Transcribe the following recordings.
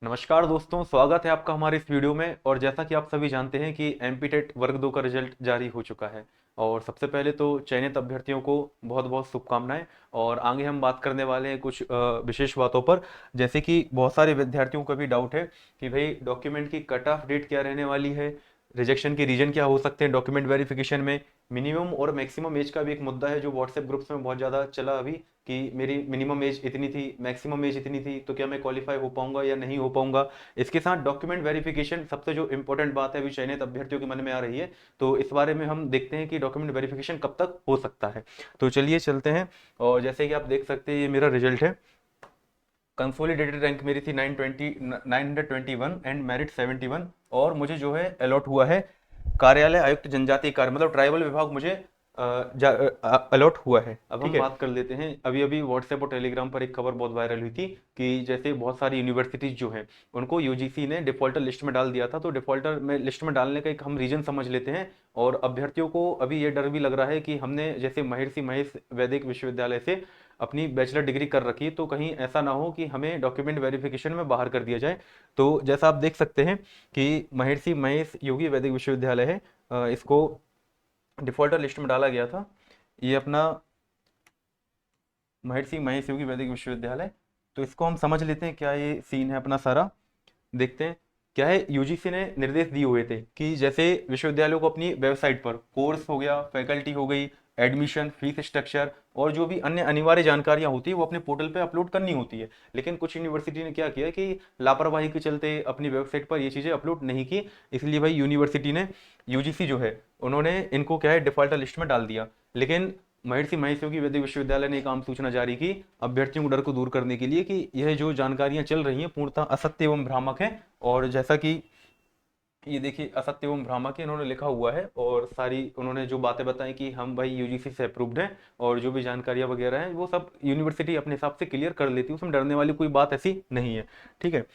नमस्कार दोस्तों, स्वागत है आपका हमारे इस वीडियो में। और जैसा कि आप सभी जानते हैं कि एमपीटेट वर्ग 2 का रिजल्ट जारी हो चुका है। और सबसे पहले तो चयनित अभ्यर्थियों को बहुत बहुत शुभकामनाएं। और आगे हम बात करने वाले हैं कुछ विशेष बातों पर। जैसे कि बहुत सारे विद्यार्थियों का भी डाउट है कि भाई डॉक्यूमेंट की कट ऑफ डेट क्या रहने वाली है, रिजेक्शन के रीजन क्या हो सकते हैं डॉक्यूमेंट वेरिफिकेशन में। मिनिमम और मैक्सिमम एज का भी एक मुद्दा है जो व्हाट्सएप ग्रुप्स में बहुत ज़्यादा चला अभी, कि मेरी मिनिमम एज इतनी थी, मैक्सिमम एज इतनी थी, तो क्या मैं क्वालिफाई हो पाऊंगा या नहीं हो पाऊंगा। इसके साथ डॉक्यूमेंट वेरिफिकेशन सबसे जो इंपॉर्टेंट बात है अभी चयनित अभ्यर्थियों के मन में आ रही है। तो इस बारे में हम देखते हैं कि डॉक्यूमेंट वेरिफिकेशन कब तक हो सकता है। तो चलिए चलते हैं। और जैसे कि आप देख सकते हैं ये मेरा रिजल्ट है। कंसोलिडेटेड रैंक मेरी थी 921 एंड मेरिट 71। और मुझे जो है अलॉट हुआ है कार्यालय आयुक्त जनजातीय कार्य, मतलब ट्राइबल विभाग मुझे अलॉट हुआ है। अब हम बात कर लेते हैं। अभी अभी व्हाट्सएप और टेलीग्राम पर एक खबर बहुत वायरल हुई थी कि जैसे बहुत सारी यूनिवर्सिटीज जो हैं उनको यूजीसी ने डिफॉल्टर लिस्ट में डाल दिया था। तो डिफॉल्टर में लिस्ट में डालने का एक हम रीजन समझ लेते हैं। और अभ्यर्थियों को अभी ये डर भी लग रहा है कि हमने जैसे महर्षि महेश वैदिक विश्वविद्यालय से अपनी बैचलर डिग्री कर रखी है, तो कहीं ऐसा ना हो कि हमें डॉक्यूमेंट वेरिफिकेशन में बाहर कर दिया जाए। तो जैसा आप देख सकते हैं कि महर्षि महेश योगी वैदिक विश्वविद्यालय है, इसको डिफॉल्टर लिस्ट में डाला गया था। ये अपना महर्षि महेश योगी वैदिक विश्वविद्यालय। तो इसको हम समझ लेते हैं क्या ये सीन है अपना सारा। देखते हैं क्या है। यूजीसी ने निर्देश दिए हुए थे कि जैसे विश्वविद्यालयों को अपनी वेबसाइट पर कोर्स हो गया, फैकल्टी हो गई, एडमिशन, फीस स्ट्रक्चर और जो भी अन्य अनिवार्य जानकारियां होती है वो अपने पोर्टल पे अपलोड करनी होती है। लेकिन कुछ यूनिवर्सिटी ने क्या किया कि लापरवाही के चलते अपनी वेबसाइट पर ये चीज़ें अपलोड नहीं की। इसलिए भाई यूनिवर्सिटी ने, यूजीसी जो है, उन्होंने इनको क्या है डिफॉल्टर लिस्ट में डाल दिया। लेकिन महर्षि महेश योगी वैदिक विश्वविद्यालय ने एक आम सूचना जारी की अभ्यर्थियों को डर को दूर करने के लिए कि यह जो जानकारियां चल रही हैं पूर्णतः असत्य एवं भ्रामक है। और जैसा कि ये देखिए असत्य एवं भ्रामक है इन्होंने लिखा हुआ है। और सारी उन्होंने जो बातें बताई कि हम भाई यूजीसी से अप्रूव्ड हैं और जो भी जानकारियां वगैरह हैं वो सब यूनिवर्सिटी अपने हिसाब से क्लियर कर लेती है, उसमें डरने वाली कोई बात ऐसी नहीं है। ठीक है।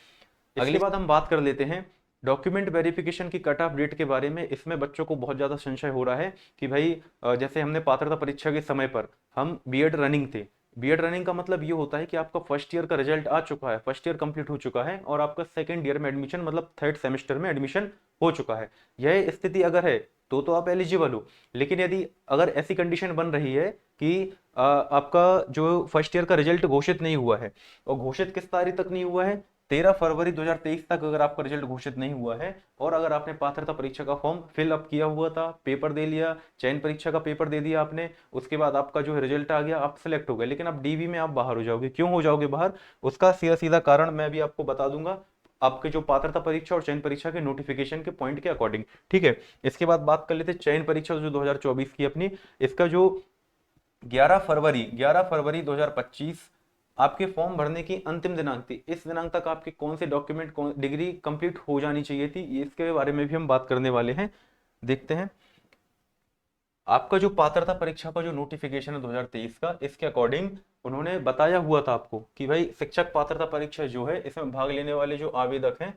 अगली बात हम बात कर लेते हैं डॉक्यूमेंट वेरिफिकेशन की कट ऑफ डेट के बारे में। इसमें बच्चों को बहुत ज़्यादा संशय हो रहा है कि भाई जैसे हमने पात्रता परीक्षा के समय पर हम बीएड रनिंग थे। बीएड रनिंग का मतलब ये होता है कि आपका फर्स्ट ईयर का रिजल्ट आ चुका है, फर्स्ट ईयर कंप्लीट हो चुका है और आपका सेकेंड ईयर में एडमिशन, मतलब थर्ड सेमेस्टर में एडमिशन हो चुका है। यह स्थिति अगर है तो आप एलिजिबल हो। लेकिन यदि अगर ऐसी कंडीशन बन रही है कि आपका जो फर्स्ट ईयर का रिजल्ट घोषित नहीं हुआ है, और घोषित किस तारीख तक नहीं हुआ है, 13 फरवरी 2023 तक अगर आपका रिजल्ट घोषित नहीं हुआ है, और अगर आपने पात्रता परीक्षा का फॉर्म फिल अप किया हुआ था, पेपर दे लिया, चयन परीक्षा का पेपर दे दिया आपने, उसके बाद आपका जो है रिजल्ट आ गया, आप सिलेक्ट हो गए, लेकिन आप डीवी में आप बाहर हो जाओगे। क्यों हो जाओगे बाहर, उसका सीधा सीधा कारण मैं भी आपको बता दूंगा आपके जो पात्रता परीक्षा और चयन परीक्षा के नोटिफिकेशन के पॉइंट के अकॉर्डिंग। ठीक है। इसके बाद बात कर लेते हैं चयन परीक्षा जो 2024 की अपनी, इसका जो 11 फरवरी 2025 आपके फॉर्म भरने की अंतिम दिनांक थी। इस दिनांक तक आपके कौन से डॉक्यूमेंट, कौन डिग्री कंप्लीट हो जानी चाहिए थी, इसके बारे में भी हम बात करने वाले हैं। देखते हैं आपका जो पात्रता परीक्षा का जो नोटिफिकेशन है 2023 का, इसके अकॉर्डिंग उन्होंने बताया हुआ था आपको कि भाई शिक्षक पात्रता परीक्षा जो है इसमें भाग लेने वाले जो आवेदक हैं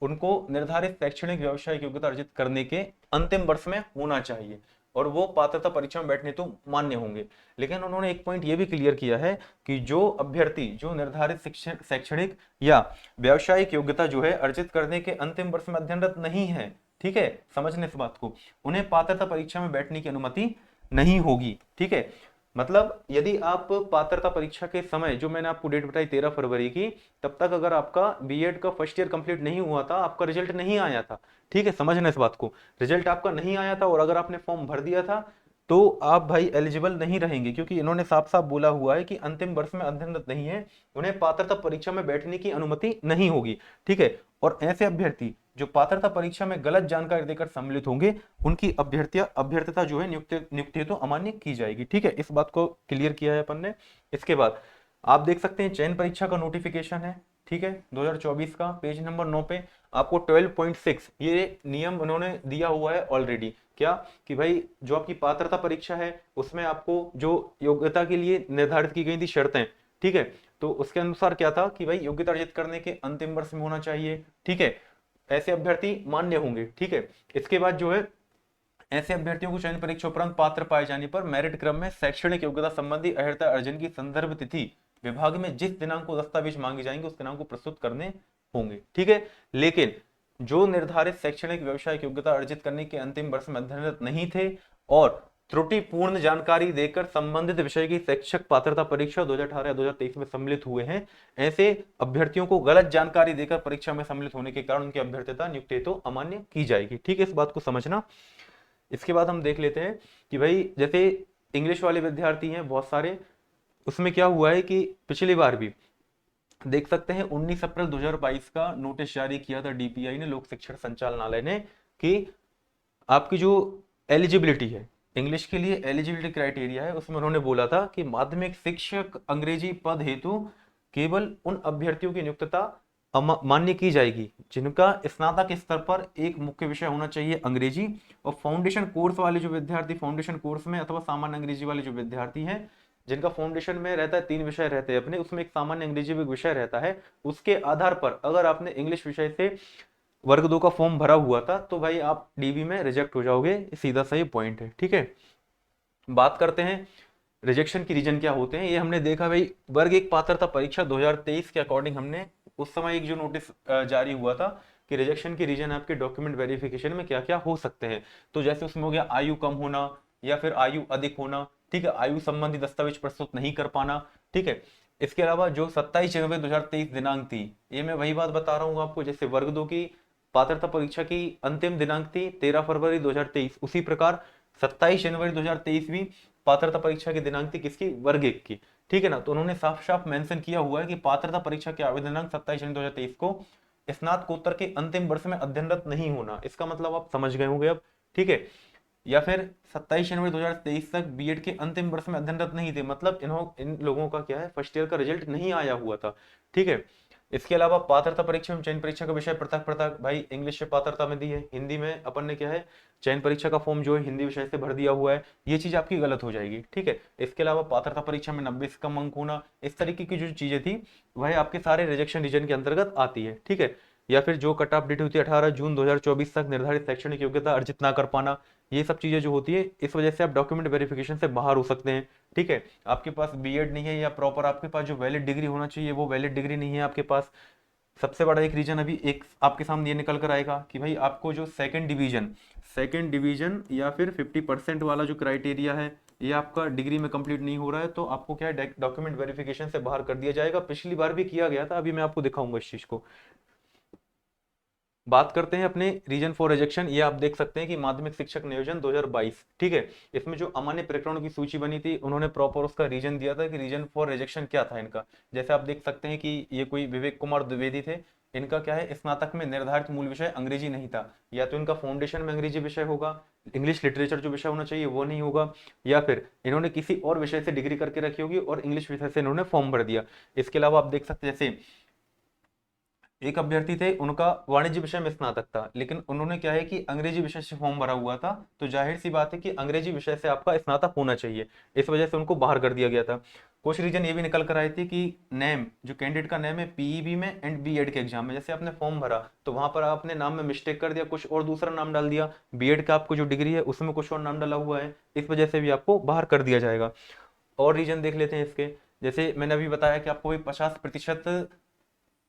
उनको निर्धारित शैक्षणिक व्यावसायिक योग्यता अर्जित करने के अंतिम वर्ष में होना चाहिए और वो पात्रता परीक्षा में बैठने तो मान्य होंगे। लेकिन उन्होंने एक पॉइंट ये भी क्लियर किया है कि जो अभ्यर्थी जो निर्धारित शिक्षण शैक्षणिक या व्यावसायिक योग्यता जो है अर्जित करने के अंतिम वर्ष में अध्ययनरत नहीं है, ठीक है, समझने इस बात को, उन्हें पात्रता परीक्षा में बैठने की अनुमति नहीं होगी। ठीक है। मतलब यदि आप पात्रता परीक्षा के समय, जो मैंने आपको डेट बताई 13 फरवरी की, तब तक अगर आपका बीएड का फर्स्ट ईयर कंप्लीट नहीं हुआ था, आपका रिजल्ट नहीं आया था, ठीक है, समझना इस बात को, रिजल्ट आपका नहीं आया था और अगर आपने फॉर्म भर दिया था तो आप भाई एलिजिबल नहीं रहेंगे, क्योंकि इन्होंने साफ साफ बोला हुआ है कि अंतिम वर्ष में अध्ययनरत नहीं है, उन्हें पात्रता परीक्षा में बैठने की अनुमति नहीं होगी। ठीक है। और ऐसे अभ्यर्थी जो पात्रता परीक्षा में गलत जानकारी देकर सम्मिलित होंगे उनकी अभ्यर्थता जो है नियुक्ति तो अमान्य की जाएगी। ठीक है, इस बात को क्लियर किया है अपन ने। इसके बाद आप देख सकते हैं चयन परीक्षा का नोटिफिकेशन है, ठीक है, 2024 का, पेज नंबर 9 पे आपको 12.6 ये नियम उन्होंने दिया हुआ है ऑलरेडी। क्या कि भाई जो आपकी पात्रता परीक्षा है उसमें आपको जो योग्यता के लिए निर्धारित की गई थी शर्तें, ठीक है, तो उसके अनुसार क्या था कि भाई योग्यता अर्जित करने के अंतिम वर्ष में होना चाहिए। ठीक है, ऐसे अभ्यर्थी मान्य होंगे। ठीक है। इसके बाद जो है ऐसे अभ्यर्थियों को चयन परीक्षा उपरांत पात्र पाए जाने पर मेरिट क्रम में शैक्षणिक योग्यता संबंधी अर्हता अर्जन की संदर्भ तिथि विभाग में जिस दिनांक को दस्तावेज मांगे जाएंगे उस दिनांक को प्रस्तुत करने होंगे, ठीक है। लेकिन जो निर्धारित शैक्षणिक व्यवसायिक योग्यता अर्जित करने के अंतिम वर्ष में अध्ययनरत नहीं थे और त्रुटिपूर्ण जानकारी देकर संबंधित विषय की शैक्षिक पात्रता परीक्षा 2018 या 2023 में सम्मिलित हुए हैं, ऐसे अभ्यर्थियों को गलत जानकारी देकर परीक्षा में सम्मिलित होने के कारण उनकी अभ्यर्थता नियुक्ति हेतु अमान्य की जाएगी, ठीक है, इस बात को समझना। इसके बाद हम देख लेते हैं कि भाई जैसे इंग्लिश वाले विद्यार्थी हैं बहुत सारे, उसमें क्या हुआ है कि पिछली बार भी देख सकते हैं 19 अप्रैल 2022 का नोटिस जारी किया था डीपीआई ने, लोक शिक्षण संचालनालय ने, कि आपकी जो एलिजिबिलिटी है इंग्लिश के लिए, एलिजिबिलिटी क्राइटेरिया है, उसमें उन्होंने बोला था कि माध्यमिक शिक्षक अंग्रेजी पद हेतु केवल उन अभ्यर्थियों की नियुक्तता मान्य की जाएगी जिनका स्नातक स्तर पर एक मुख्य विषय होना चाहिए अंग्रेजी, और फाउंडेशन कोर्स वाले जो विद्यार्थी फाउंडेशन कोर्स में अथवा सामान्य अंग्रेजी वाले जो विद्यार्थी हैं जिनका फाउंडेशन में रहता है 3 विषय रहते हैं अपने, उसमें एक सामान्य अंग्रेजी भी विषय रहता है, उसके आधार पर अगर आपने इंग्लिश विषय से वर्ग 2 का फॉर्म भरा हुआ था तो भाई आप डीबी में रिजेक्ट हो जाओगे, सीधा सही पॉइंट है, ठीक है। बात करते हैं रिजेक्शन की रीजन क्या होते हैं, ये हमने देखा भाई वर्ग 1 पात्रता परीक्षा 2023 के अकॉर्डिंग हमने उस समय एक जो नोटिस जारी हुआ था कि रिजेक्शन की रीजन आपके डॉक्यूमेंट वेरिफिकेशन में क्या क्या हो सकते हैं, तो जैसे उसमें हो गया आयु कम होना या फिर आयु अधिक होना, ठीक है, आयु संबंधी दस्तावेज प्रस्तुत नहीं कर पाना, ठीक है। इसके अलावा जो 27 जनवरी 2023 दिनांक थी, ये मैं वही बात बता रहा हूँ आपको, जैसे वर्ग 2 की पात्रता परीक्षा की अंतिम दिनांक थी 13 फरवरी 2023, उसी प्रकार 27 जनवरी 2023 भी पात्रता परीक्षा की दिनांक थी किसकी, वर्ग 1 की, ठीक है ना। तो उन्होंने साफ साफ मेंशन किया हुआ है कि पात्रता परीक्षा के आवेदन दिनांक 27 जनवरी 2023 को स्नातकोत्तर के अंतिम वर्ष में अध्ययनरत नहीं होना, इसका मतलब आप समझ गए होंगे अब, ठीक है। या फिर 27 जनवरी 2023 तक बीएड के अंतिम वर्ष में अध्ययनरत नहीं थे, मतलब इन लोगों का क्या है, फर्स्ट ईयर का रिजल्ट नहीं आया हुआ था, ठीक है। इसके अलावा पात्रता परीक्षा में चयन परीक्षा का विषय पृथक पृथक, भाई इंग्लिश से पात्रता में दी है, हिंदी में अपन ने क्या है चयन परीक्षा का फॉर्म जो है हिंदी विषय से भर दिया हुआ है, ये चीज आपकी गलत हो जाएगी, ठीक है। इसके अलावा पात्रता परीक्षा में 90 से कम अंक होना, इस तरीके की जो चीजें थी वह आपके सारे रिजेक्शन रीजन के अंतर्गत आती है, ठीक है। या फिर जो कट ऑफ डेट होती है 18 जून 2024 तक निर्धारित शैक्षणिक योग्यता अर्जित ना कर पाना, ये सब चीजें जो होती है इस वजह से आप डॉक्यूमेंट वेरिफिकेशन से बाहर हो सकते हैं, ठीक है। आपके पास बीएड नहीं है या प्रॉपर आपके पास जो वैलिड डिग्री होना चाहिए वो वैलिड डिग्री नहीं है आपके पास। सबसे बड़ा एक रीजन अभी एक आपके सामने ये निकल कर आएगा कि भाई आपको जो सेकंड डिवीजन या फिर 50% वाला जो क्राइटेरिया है ये आपका डिग्री में कंप्लीट नहीं हो रहा है, तो आपको क्या है डॉक्यूमेंट वेरिफिकेशन से बाहर कर दिया जाएगा। पिछली बार भी किया गया था, अभी मैं आपको दिखाऊंगा इस चीज को। बात करते हैं अपने रीजन फॉर रिजेक्शन, ये आप देख सकते हैं कि माध्यमिक शिक्षक नियोजन 2022, ठीक है, इसमें जो अमान्य प्रकरणों की सूची बनी थी उन्होंने प्रॉपर उसका रीजन दिया था कि रीजन फॉर रिजेक्शन क्या था इनका। जैसे आप देख सकते हैं कि ये कोई विवेक कुमार द्विवेदी थे, इनका क्या है स्नातक में निर्धारित मूल विषय अंग्रेजी नहीं था, या तो इनका फाउंडेशन में अंग्रेजी विषय होगा, इंग्लिश लिटरेचर जो विषय होना चाहिए वो नहीं होगा, या फिर इन्होंने किसी और विषय से डिग्री करके रखी होगी और इंग्लिश विषय से इन्होंने फॉर्म भर दिया। इसके अलावा आप देख सकते हैं जैसे एक अभ्यर्थी थे उनका वाणिज्य विषय में स्नातक था, लेकिन उन्होंने क्या है कि अंग्रेजी विषय से फॉर्म भरा हुआ था, तो जाहिर सी बात है कि अंग्रेजी विषय से आपका स्नातक होना चाहिए, इस वजह से उनको बाहर कर दिया गया था। कुछ रीजन ये भी निकल कर आए थे कि नेम जो कैंडिडेट का नेम है पीईबी में एंड बीएड के एग्जाम में, जैसे आपने फॉर्म भरा तो वहां पर आपने नाम में मिस्टेक कर दिया, कुछ और दूसरा नाम डाल दिया, बीएड का आपको जो डिग्री है उसमें कुछ और नाम डाला हुआ है, इस वजह से भी आपको बाहर कर दिया जाएगा। और रीजन देख लेते हैं इसके, जैसे मैंने अभी बताया कि आपको 50%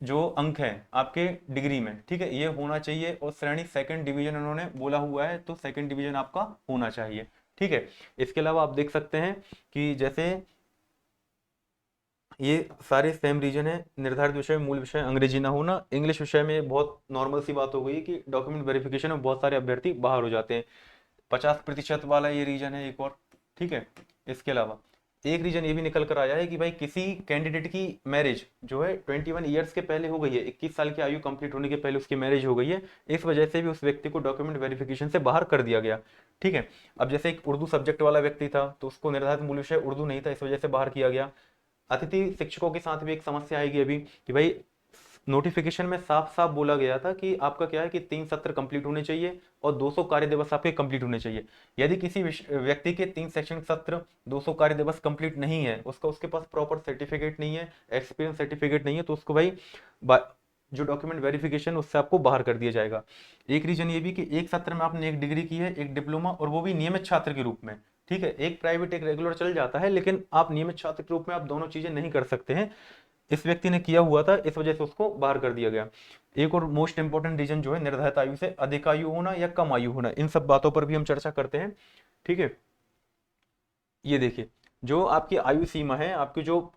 जो अंक है आपके डिग्री में, ठीक है, ये होना चाहिए, और श्रेणी सेकंड डिवीजन उन्होंने बोला हुआ है तो सेकंड डिवीजन आपका होना चाहिए, ठीक है। इसके अलावा आप देख सकते हैं कि जैसे ये सारे सेम रीजन है, निर्धारित विषय मूल विषय अंग्रेजी ना होना, इंग्लिश विषय में बहुत नॉर्मल सी बात हो गई कि डॉक्यूमेंट वेरिफिकेशन में बहुत सारे अभ्यर्थी बाहर हो जाते हैं, 50% वाला ये रीजन है एक और, ठीक है। इसके अलावा एक रीजन ये भी निकल कर आया है कि भाई किसी कैंडिडेट की मैरिज जो है 21 ईयर्स के पहले हो गई है, 21 साल की आयु कंप्लीट होने के पहले उसकी मैरिज हो गई है, इस वजह से भी उस व्यक्ति को डॉक्यूमेंट वेरिफिकेशन से बाहर कर दिया गया, ठीक है। अब जैसे एक उर्दू सब्जेक्ट वाला व्यक्ति था तो उसको निर्धारित मूल विषय उर्दू नहीं था, इस वजह से बाहर किया गया। अतिथि शिक्षकों के साथ भी एक समस्या आएगी अभी कि भाई नोटिफिकेशन में साफ साफ बोला गया था कि आपका क्या है कि 3 सत्र कंप्लीट होने चाहिए और 200 कार्य दिवस आपके कंप्लीट होने चाहिए। यदि किसी व्यक्ति के 3 शैक्षणिक सत्र 200 कार्य दिवस कंप्लीट नहीं है, उसके पास प्रॉपर सर्टिफिकेट नहीं है, एक्सपीरियंस सर्टिफिकेट नहीं है, तो उसको भाई जो डॉक्यूमेंट वेरिफिकेशन उससे आपको बाहर कर दिया जाएगा। एक रीजन ये भी कि एक सत्र में आपने एक डिग्री की है, एक डिप्लोमा, और वो भी नियमित छात्र के रूप में, ठीक है, एक प्राइवेट एक रेगुलर चल जाता है, लेकिन आप नियमित छात्र के रूप में आप दोनों चीजें नहीं कर सकते हैं। इस व्यक्ति ने किया हुआ था, इस वजह से उसको बाहर कर दिया गया। एक और मोस्ट इंपॉर्टेंट रीजन जो है निर्धारित आयु से अधिक आयु होना या कम आयु होना, इन सब बातों पर भी हम चर्चा करते हैं। ठीक है, ये देखिए, जो आपकी आयु सीमा है, आपकी जो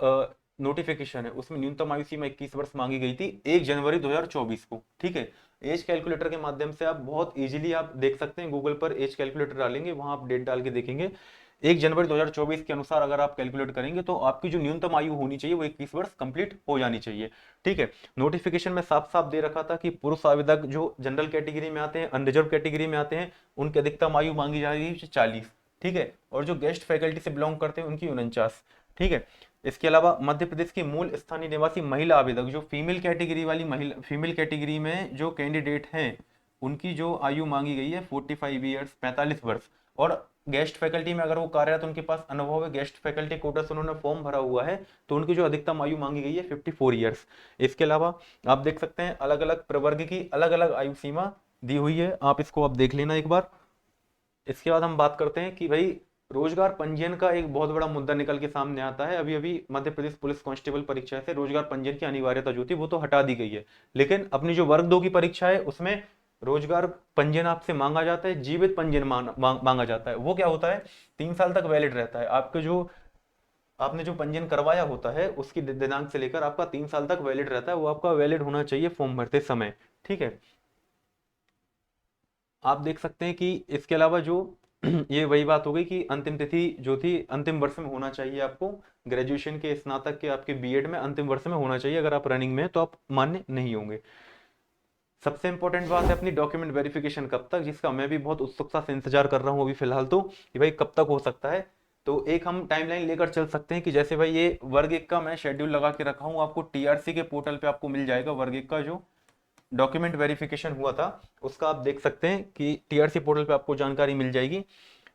नोटिफिकेशन है उसमें न्यूनतम आयु सीमा 21 वर्ष मांगी गई थी 1 जनवरी 2024 को। ठीक है, एज कैलकुलेटर के माध्यम से आप बहुत इजीली आप देख सकते हैं, गूगल पर एज कैलकुलेटर डालेंगे, वहां आप डेट डाल के देखेंगे, 1 जनवरी 2024 के अनुसार अगर आप कैलकुलेट करेंगे तो आपकी जो न्यूनतम आयु होनी चाहिए वो 21 वर्ष कंप्लीट हो जानी चाहिए। ठीक है, नोटिफिकेशन में साफ साफ दे रखा था कि पुरुष आवेदक जो जनरल कैटेगरी में आते हैं, अनरिजर्व कैटेगरी में आते हैं, उनकी अधिकतम आयु मांगी जा रही है 40। ठीक है, और जो गेस्ट फैकल्टी से बिलोंग करते हैं उनकी 49। ठीक है, इसके अलावा मध्य प्रदेश की मूल स्थानीय निवासी महिला आवेदक, जो फीमेल कैटेगरी वाली महिला, फीमेल कैटेगरी में जो कैंडिडेट हैं, उनकी जो आयु मांगी गई है 45 ईयर्स, 45 वर्ष। और गेस्ट फैकल्टी में अगर वो कार्यरत, उनके पास अनुभव है, गेस्ट फैकल्टी कोटा से उन्होंने फॉर्म भरा हुआ है, तो उनकी जो अधिकतम आयु मांगी गई है 54 ईयर्स। इसके अलावा आप देख सकते हैं अलग अलग प्रवर्ग की अलग अलग आयु सीमा दी हुई है, आप इसको आप देख लेना एक बार। इसके बाद हम बात करते हैं कि भाई रोजगार पंजीयन का एक बहुत बड़ा मुद्दा निकल के सामने आता है। अभी अभी मध्य प्रदेश पुलिस कांस्टेबल परीक्षा से रोजगार पंजीयन की अनिवार्यता जो थी वो तो हटा दी गई है, लेकिन अपनी जो वर्ग 2 की परीक्षा है उसमें रोजगार पंजीयन आपसे मांगा जाता है, जीवित पंजीयन मांगा जाता है। वो क्या होता है, 3 साल तक वैलिड रहता है। आपके जो आपने जो पंजीयन करवाया होता है उसकी दिनांक से लेकर आपका 3 साल तक वैलिड रहता है, वो आपका वैलिड होना चाहिए फॉर्म भरते समय। ठीक है, आप देख सकते हैं कि इसके अलावा जो ये वही बात हो गई कि अंतिम तिथि जो थी अंतिम वर्ष में होना चाहिए आपको, ग्रेजुएशन के स्नातक के आपके बीएड में अंतिम वर्ष में होना चाहिए, अगर आप रनिंग में हैं तो आप मान्य नहीं होंगे। सबसे इंपॉर्टेंट बात है अपनी डॉक्यूमेंट वेरिफिकेशन कब तक, जिसका मैं भी बहुत उत्सुकता से इंतजार कर रहा हूँ अभी फिलहाल तो, कि भाई कब तक हो सकता है। तो एक हम टाइमलाइन लेकर चल सकते हैं कि जैसे भाई ये वर्ग 1 का मैं शेड्यूल लगा के रखा हूँ, आपको टीआरसी के पोर्टल पे आपको मिल जाएगा वर्ग 1 का जो डॉक्यूमेंट वेरिफिकेशन हुआ था उसका, आप देख सकते हैं कि टीआरसी पोर्टल पे आपको जानकारी मिल जाएगी।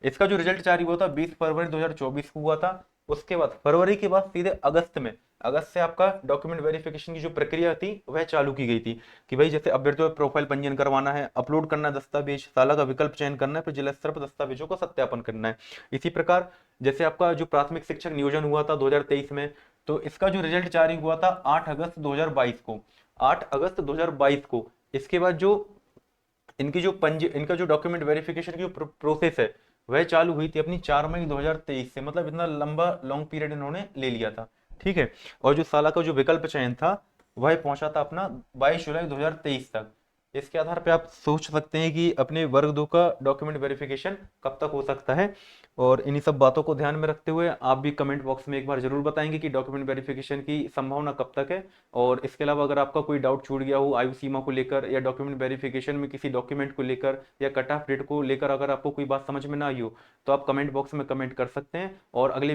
इसका जो रिजल्ट जारी हुआ था 20 फरवरी 2024 को हुआ था। उसके बाद फरवरी के बाद सीधे अगस्त में, अगस्त से आपका डॉक्यूमेंट वेरिफिकेशन की जो प्रक्रिया थी वह चालू की गई थी कि भाई जैसे अभ्यर्थियों का प्रोफाइल पंजीयन करवाना है, अपलोड करना है दस्तावेज, साला का विकल्प चयन करना है, फिर जिला स्तर पर दस्तावेजों का सत्यापन करना है। इसी प्रकार जैसे आपका जो प्राथमिक शिक्षक नियोजन हुआ था 2023 में, तो इसका जो रिजल्ट जारी हुआ था 8 अगस्त 2022 को, 8 अगस्त 2022 को। इसके बाद जो इनका जो डॉक्यूमेंट वेरिफिकेशन की प्रोसेस है वह चालू हुई थी अपनी 4 मई 2023 से, मतलब इतना लंबा लॉन्ग पीरियड इन्होंने ले लिया था। ठीक है, और जो साला का जो विकल्प चयन था वह पहुंचा था अपना 22 जुलाई 2023 तक। इसके आधार पे आप सोच सकते हैं कि अपने वर्ग 2 का डॉक्यूमेंट वेरिफिकेशन कब तक हो सकता है। और इन्हीं सब बातों को ध्यान में रखते हुए आप भी कमेंट बॉक्स में एक बार जरूर बताएंगे कि डॉक्यूमेंट वेरिफिकेशन की संभावना कब तक है। और इसके अलावा अगर आपका कोई डाउट छूट गया हो आयु सीमा को लेकर या डॉक्यूमेंट वेरिफिकेशन में किसी डॉक्यूमेंट को लेकर या कट ऑफ डेट को लेकर, अगर आपको कोई बात समझ में ना आई हो तो आप कमेंट बॉक्स में कमेंट कर सकते हैं। और अगले